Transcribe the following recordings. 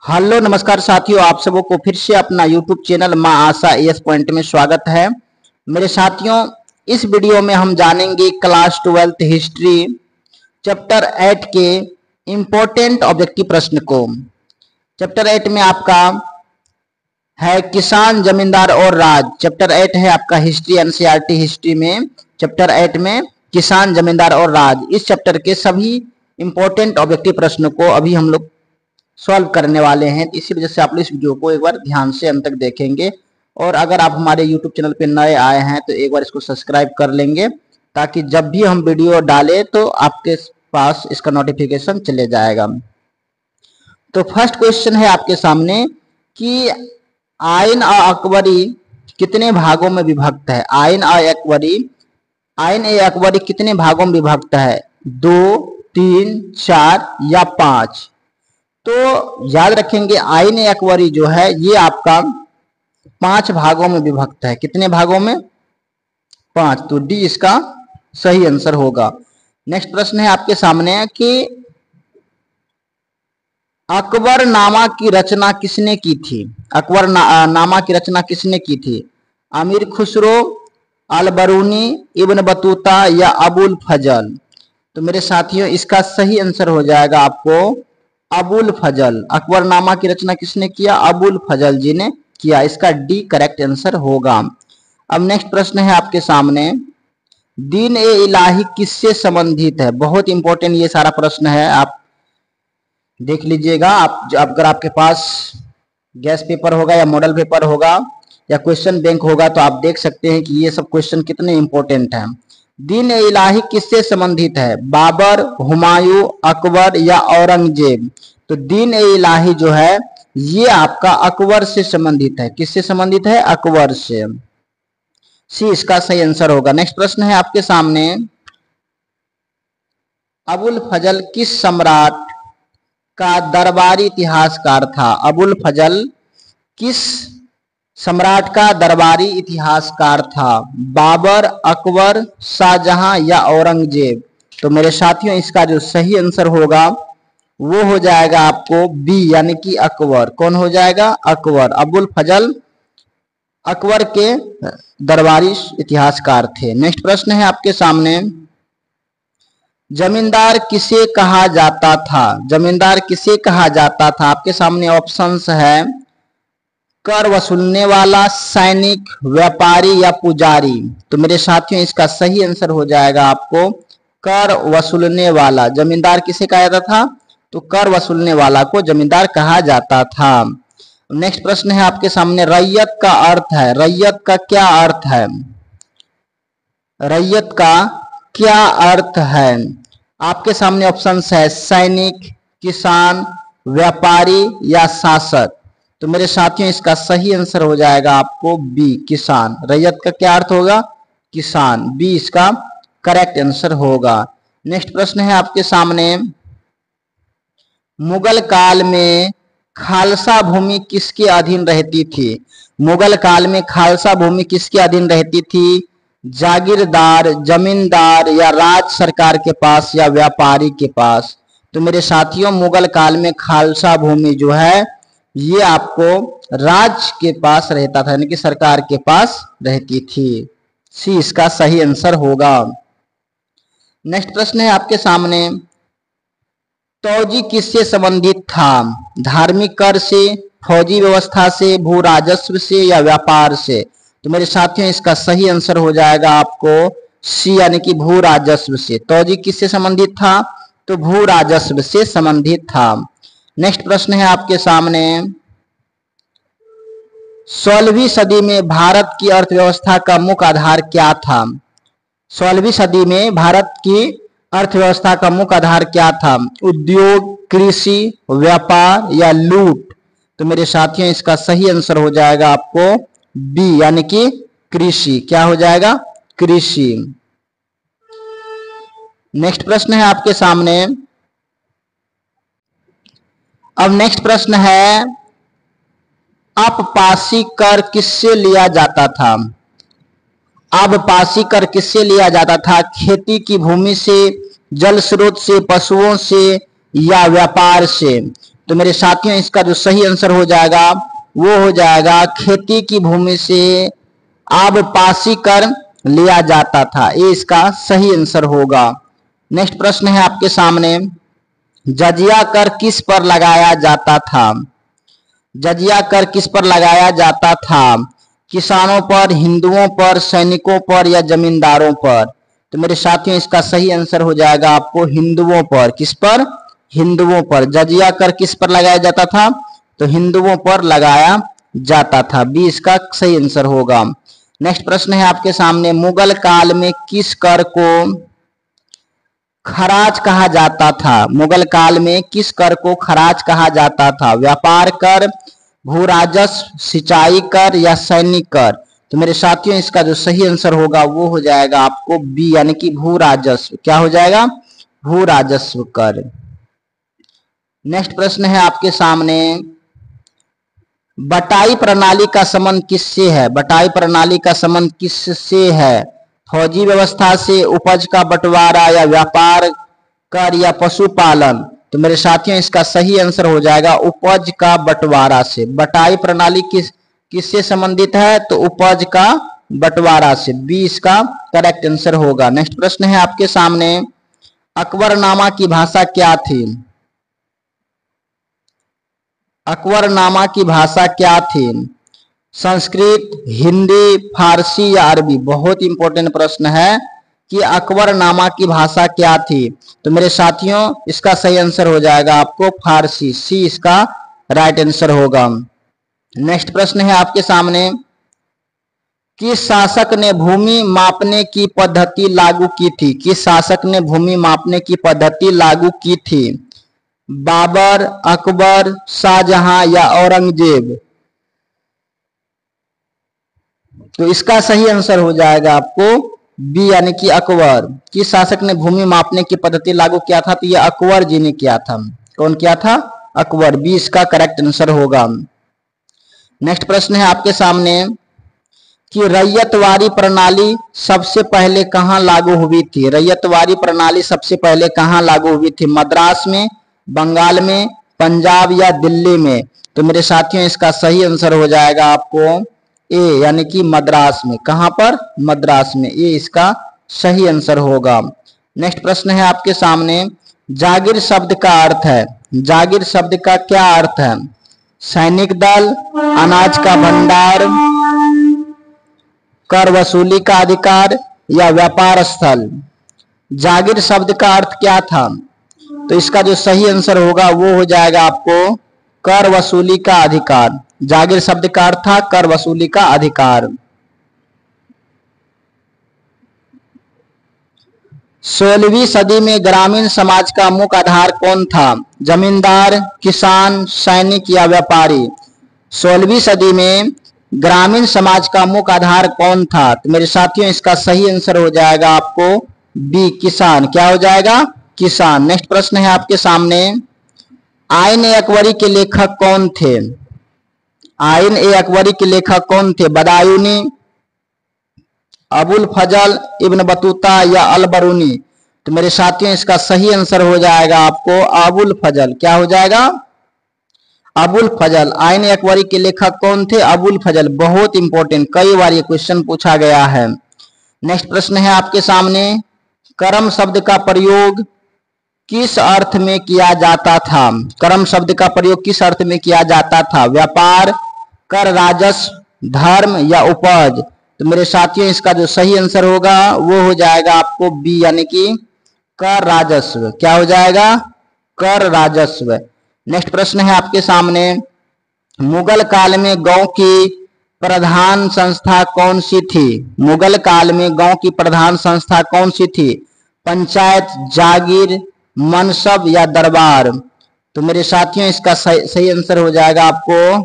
Hello नमस्कार साथियों, आप सबों को फिर से अपना यूट्यूब चैनल माँ आशा एस पॉइंट में स्वागत है। मेरे साथियों, इस वीडियो में हम जानेंगे क्लास 12th हिस्ट्री चैप्टर 8 के इम्पोर्टेंट ऑब्जेक्टिव प्रश्न को। चैप्टर 8 में आपका है किसान, जमींदार और राज। चैप्टर 8 है आपका हिस्ट्री, एनसीईआरटी हिस्ट्री में चैप्टर 8 में किसान, जमींदार और राज। इस चैप्टर के सभी इंपॉर्टेंट ऑब्जेक्टिव प्रश्नों को अभी हम लोग सॉल्व करने वाले हैं। इसी वजह से आप इस वीडियो को एक बार ध्यान से अंत तक देखेंगे। और अगर आप हमारे YouTube चैनल पे नए आए हैं तो एक बार इसको सब्सक्राइब कर लेंगे, ताकि जब भी हम वीडियो डालें तो आपके पास इसका नोटिफिकेशन चले जाएगा। तो फर्स्ट क्वेश्चन है आपके सामने कि आइन अकबरी कितने भागों में विभक्त है। आइन अकबरी कितने भागों में विभक्त है? 2, 3, 4 या 5? तो याद रखेंगे आइन अकबरी जो है ये आपका 5 भागों में विभक्त है। कितने भागों में? 5। तो डी इसका सही आंसर होगा। नेक्स्ट प्रश्न है आपके सामने कि अकबरनामा की रचना किसने की थी? अकबरनामा की रचना किसने की थी? अमीर खुसरो, अलबरूनी, इब्न बतूता या अबुल फजल? तो मेरे साथियों इसका सही आंसर हो जाएगा आपको अबुल फजल। अकबरनामा की रचना किसने किया? अबुल फजल जी ने किया। इसका डी करेक्ट आंसर होगा। अब नेक्स्ट प्रश्न है आपके सामने, दीन ए इलाही किससे संबंधित है? बहुत इंपॉर्टेंट ये सारा प्रश्न है, आप देख लीजिएगा। आप अगर आपके पास गैस पेपर होगा या मॉडल पेपर होगा या क्वेश्चन बैंक होगा तो आप देख सकते हैं कि ये सब क्वेश्चन कितने इंपॉर्टेंट हैं। दीन ए इलाही किससे संबंधित है? बाबर, हुमायूं, अकबर या औरंगजेब? तो दीन ए इलाही जो है ये आपका अकबर से संबंधित है। किससे संबंधित है? अकबर से। सी इसका सही आंसर होगा। नेक्स्ट प्रश्न है आपके सामने, अबुल फजल किस सम्राट का दरबारी इतिहासकार था? अबुल फजल किस सम्राट का दरबारी इतिहासकार था? बाबर, अकबर, शाहजहां या औरंगजेब? तो मेरे साथियों इसका जो सही आंसर होगा वो हो जाएगा आपको बी, यानी कि अकबर। कौन हो जाएगा? अकबर। अबुल फजल अकबर के दरबारी इतिहासकार थे। नेक्स्ट प्रश्न है आपके सामने, जमींदार किसे कहा जाता था? जमींदार किसे कहा जाता था? आपके सामने ऑप्शंस है, कर वसूलने वाला, सैनिक, व्यापारी या पुजारी? तो मेरे साथियों इसका सही आंसर हो जाएगा आपको कर वसूलने वाला। जमींदार किसे कहा जाता था? तो कर वसूलने वाला को जमींदार कहा जाता था। नेक्स्ट प्रश्न है आपके सामने, रैयत का अर्थ है। रैयत का क्या अर्थ है? रैयत का क्या अर्थ है? आपके सामने ऑप्शंस है, सैनिक, किसान, व्यापारी या शासक? तो मेरे साथियों इसका सही आंसर हो जाएगा आपको बी, किसान। रैयत का क्या अर्थ होगा? किसान। बी इसका करेक्ट आंसर होगा। नेक्स्ट प्रश्न है आपके सामने, मुगल काल में खालसा भूमि किसके अधीन रहती थी? मुगल काल में खालसा भूमि किसके अधीन रहती थी? जागीरदार, जमींदार या राज सरकार के पास या व्यापारी के पास? तो मेरे साथियों मुगल काल में खालसा भूमि जो है ये आपको राज के पास रहता था, यानी कि सरकार के पास रहती थी। सी इसका सही आंसर होगा। नेक्स्ट प्रश्न है आपके सामने, तौजी किससे संबंधित था? धार्मिक कर से, फौजी व्यवस्था से, भू राजस्व से या व्यापार से? तो मेरे साथियों इसका सही आंसर हो जाएगा आपको सी, यानी कि भू राजस्व से। तौजी किससे संबंधित था? तो भू राजस्व से संबंधित था। नेक्स्ट प्रश्न है आपके सामने, 16वीं सदी में भारत की अर्थव्यवस्था का मुख्य आधार क्या था? 16वीं सदी में भारत की अर्थव्यवस्था का मुख्य आधार क्या था? उद्योग, कृषि, व्यापार या लूट? तो मेरे साथियों इसका सही आंसर हो जाएगा आपको बी, यानी कि कृषि। क्या हो जाएगा? कृषि। नेक्स्ट प्रश्न है आपके सामने, अब नेक्स्ट प्रश्न है, अपपासी कर किससे लिया जाता था? आबपासी कर किससे लिया जाता था? खेती की भूमि से, जल स्रोत से, पशुओं से या व्यापार से? तो मेरे साथियों इसका जो सही आंसर हो जाएगा वो हो जाएगा खेती की भूमि से आबपासी कर लिया जाता था। ये इसका सही आंसर होगा। नेक्स्ट प्रश्न है आपके सामने, जजिया कर किस पर लगाया जाता था? जजिया कर किस पर लगाया जाता था? किसानों पर, हिंदुओं पर, सैनिकों पर या जमींदारों पर? तो मेरे साथियों इसका सही आंसर हो जाएगा आपको हिंदुओं पर। किस पर? हिंदुओं पर। जजिया कर किस पर लगाया जाता था? तो हिंदुओं पर लगाया जाता था। बी इसका सही आंसर होगा। नेक्स्ट प्रश्न है आपके सामने, मुगल काल में किस कर को खराज कहा जाता था? मुगल काल में किस कर को खराज कहा जाता था? व्यापार कर, भू राजस्व, सिंचाई कर या सैनिक कर? तो मेरे साथियों इसका जो सही आंसर होगा वो हो जाएगा आपको बी यानी कि भू राजस्व। क्या हो जाएगा? भू राजस्व कर। नेक्स्ट प्रश्न है आपके सामने, बटाई प्रणाली का संबंध किससे है? बटाई प्रणाली का संबंध किससे है? फौजी व्यवस्था से, उपज का बंटवारा या व्यापार कर या पशुपालन? तो मेरे साथियों इसका सही आंसर हो जाएगा उपज का बंटवारा से। बटाई प्रणाली किससे संबंधित है? तो उपज का बंटवारा से। बी इसका करेक्ट आंसर होगा। नेक्स्ट प्रश्न है आपके सामने, अकबरनामा की भाषा क्या थी? अकबरनामा की भाषा क्या थी? संस्कृत, हिंदी, फारसी या अरबी? बहुत इंपॉर्टेंट प्रश्न है कि अकबरनामा की भाषा क्या थी? तो मेरे साथियों इसका सही आंसर हो जाएगा आपको फारसी। सी इसका राइट आंसर होगा। नेक्स्ट प्रश्न है आपके सामने, किस शासक ने भूमि मापने की पद्धति लागू की थी? किस शासक ने भूमि मापने की पद्धति लागू की थी? बाबर, अकबर, शाहजहां या औरंगजेब? तो इसका सही आंसर हो जाएगा आपको बी यानी कि अकबर। किस शासक ने भूमि मापने की पद्धति लागू किया था? तो ये अकबर जी ने किया था। कौन किया था? अकबर। बी इसका करेक्ट आंसर होगा। नेक्स्ट प्रश्न है आपके सामने कि रैयतवाड़ी प्रणाली सबसे पहले कहां लागू हुई थी? रैयतवाड़ी प्रणाली सबसे पहले कहां लागू हुई थी? मद्रास में, बंगाल में, पंजाब या दिल्ली में? तो मेरे साथियों इसका सही आंसर हो जाएगा आपको ए यानी कि मद्रास में। कहां पर? मद्रास में। ये इसका सही आंसर होगा। नेक्स्ट प्रश्न है आपके सामने, जागीर शब्द का अर्थ है? जागीर शब्द का क्या अर्थ है? सैनिक दल, अनाज का भंडार, कर वसूली का अधिकार या व्यापार स्थल? जागीर शब्द का अर्थ क्या था? तो इसका जो सही आंसर होगा वो हो जाएगा आपको कर वसूली का अधिकार। जागीर शब्द का अर्थ था कर वसूली का अधिकार। 16वीं सदी में ग्रामीण समाज का मुख्य आधार कौन था? जमींदार, किसान, सैनिक या व्यापारी? 16वीं सदी में ग्रामीण समाज का मुख्य आधार कौन था? तो मेरे साथियों इसका सही आंसर हो जाएगा आपको बी किसान। क्या हो जाएगा? किसान। नेक्स्ट प्रश्न है आपके सामने, आइन ए अकबरी के लेखक कौन थे? आइन ए अकबरी के लेखक कौन थे? बदायूनी, अबुल फजल, इब्न बतूता या अल बरूनी? तो मेरे साथियों इसका सही आंसर हो जाएगा आपको अबुल फजल। क्या हो जाएगा? अबुल फजल। आइन ए अकबरी के लेखक कौन थे? अबुल फजल। बहुत इंपॉर्टेंट, कई बार ये क्वेश्चन पूछा गया है। नेक्स्ट प्रश्न है आपके सामने, करम शब्द का प्रयोग किस अर्थ में किया जाता था? करम शब्द का प्रयोग किस अर्थ में किया जाता था? व्यापार, कर, राजस्व, धर्म या उपज? तो मेरे साथियों इसका जो सही आंसर होगा वो हो जाएगा आपको बी यानी कि कर राजस्व। क्या हो जाएगा? कर राजस्व। नेक्स्ट प्रश्न है आपके सामने, मुगल काल में गांव की प्रधान संस्था कौन सी थी? मुगल काल में गांव की प्रधान संस्था कौन सी थी? पंचायत, जागीर, मनसब या दरबार? तो मेरे साथियों इसका सही आंसर हो जाएगा आपको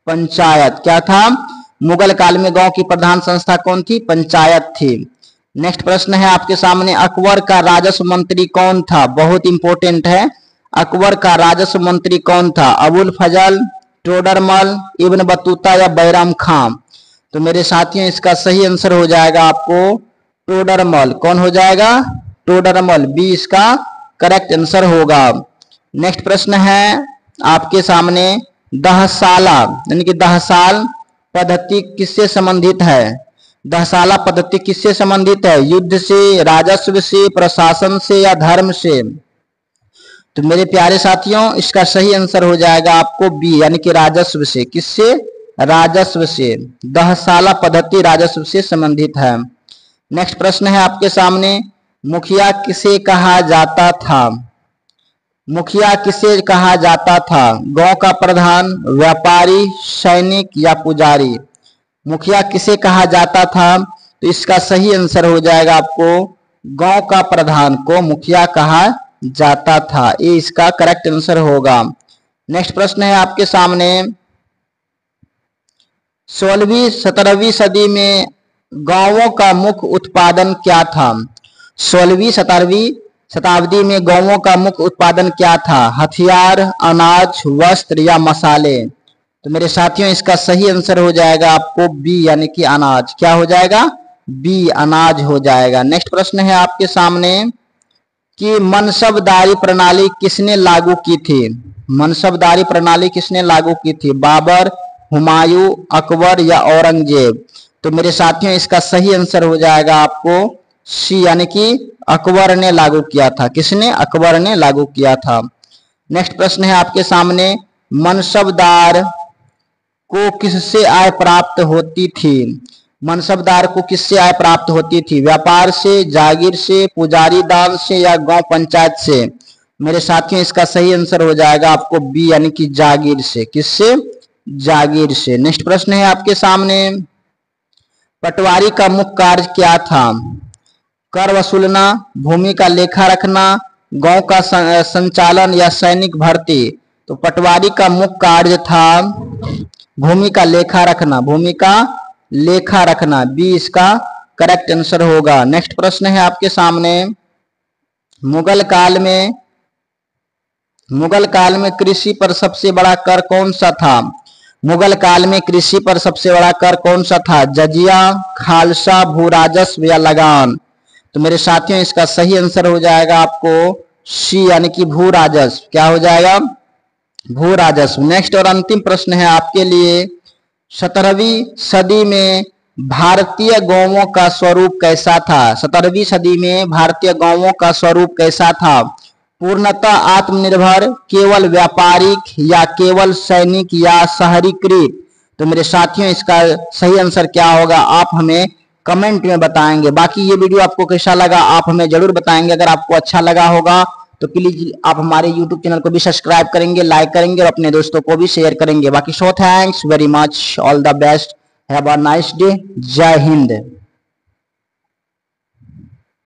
पंचायत। क्या था? मुगल काल में गांव की प्रधान संस्था कौन थी? पंचायत थी। नेक्स्ट प्रश्न है आपके सामने, अकबर का राजस्व मंत्री कौन था? बहुत इंपॉर्टेंट है। अकबर का राजस्व मंत्री कौन था? अबुल फजल, टोडरमल, इब्न बतूता या बैराम खान? तो मेरे साथियों इसका सही आंसर हो जाएगा आपको टोडरमल। कौन हो जाएगा? टोडरमल। बी इसका करेक्ट आंसर होगा। नेक्स्ट प्रश्न है आपके सामने दहसाला यानी कि दहसाल पद्धति किससे संबंधित है? दहसाला पद्धति किससे संबंधित है? युद्ध से, राजस्व से, प्रशासन से या धर्म से? तो मेरे प्यारे साथियों इसका सही आंसर हो जाएगा आपको बी यानी कि राजस्व से। किससे? राजस्व से। दहसाला पद्धति राजस्व से संबंधित है। नेक्स्ट प्रश्न है आपके सामने, मुखिया किसे कहा जाता था? मुखिया किसे कहा जाता था? गांव का प्रधान, व्यापारी, सैनिक या पुजारी? मुखिया किसे कहा जाता था? तो इसका सही आंसर हो जाएगा आपको गांव का प्रधान को मुखिया कहा जाता था। ये इसका करेक्ट आंसर होगा। नेक्स्ट प्रश्न है आपके सामने, 16वीं-17वीं सदी में गांवों का मुख्य उत्पादन क्या था? 16वीं-17वीं शताब्दी में गांवों का मुख्य उत्पादन क्या था? हथियार, अनाज, वस्त्र या मसाले? तो मेरे साथियों इसका सही आंसर हो जाएगा आपको बी यानी कि अनाज। क्या हो जाएगा? बी अनाज हो जाएगा। नेक्स्ट प्रश्न है आपके सामने कि मनसबदारी प्रणाली किसने लागू की थी? मनसबदारी प्रणाली किसने लागू की थी? बाबर, हुमायूं, अकबर या औरंगजेब? तो मेरे साथियों इसका सही आंसर हो जाएगा आपको सी यानी कि अकबर ने लागू किया था। किसने? अकबर ने लागू किया था। नेक्स्ट प्रश्न है आपके सामने, मनसबदार को किससे आय प्राप्त होती थी? मनसबदार को किससे आय प्राप्त होती थी? व्यापार से, जागीर से, पुजारी दान से या गांव पंचायत से? मेरे साथियों इसका सही आंसर हो जाएगा आपको बी यानी कि जागीर से। किससे? जागीर से। नेक्स्ट प्रश्न है आपके सामने, पटवारी का मुख्य कार्य क्या था? कर वसूलना, भूमि का लेखा रखना, गांव का संचालन या सैनिक भर्ती? तो पटवारी का मुख्य कार्य था भूमि का लेखा रखना। भूमि का लेखा रखना, बी इसका करेक्ट आंसर होगा। नेक्स्ट प्रश्न है आपके सामने, मुगल काल में कृषि पर सबसे बड़ा कर कौन सा था? मुगल काल में कृषि पर सबसे बड़ा कर कौन सा था? जजिया, खालसा, भू राजस्व या लगान? तो मेरे साथियों इसका सही आंसर हो जाएगा आपको सी यानी कि भू राजस्व। क्या हो जाएगा? भू राजस्व। नेक्स्ट और अंतिम प्रश्न है आपके लिए, 17वीं सदी में भारतीय गांवों का स्वरूप कैसा था? 17वीं सदी में भारतीय गांवों का स्वरूप कैसा था? पूर्णतः आत्मनिर्भर, केवल व्यापारिक या केवल सैनिक या शहरीकृत? तो मेरे साथियों इसका सही आंसर क्या होगा आप हमें कमेंट में बताएंगे। बाकी ये वीडियो आपको कैसा लगा आप हमें जरूर बताएंगे। अगर आपको अच्छा लगा होगा तो प्लीज आप हमारे YouTube चैनल को भी सब्सक्राइब करेंगे, लाइक करेंगे और अपने दोस्तों को भी शेयर करेंगे। बाकी so thanks very much, all the best, have a nice day, जय हिंद।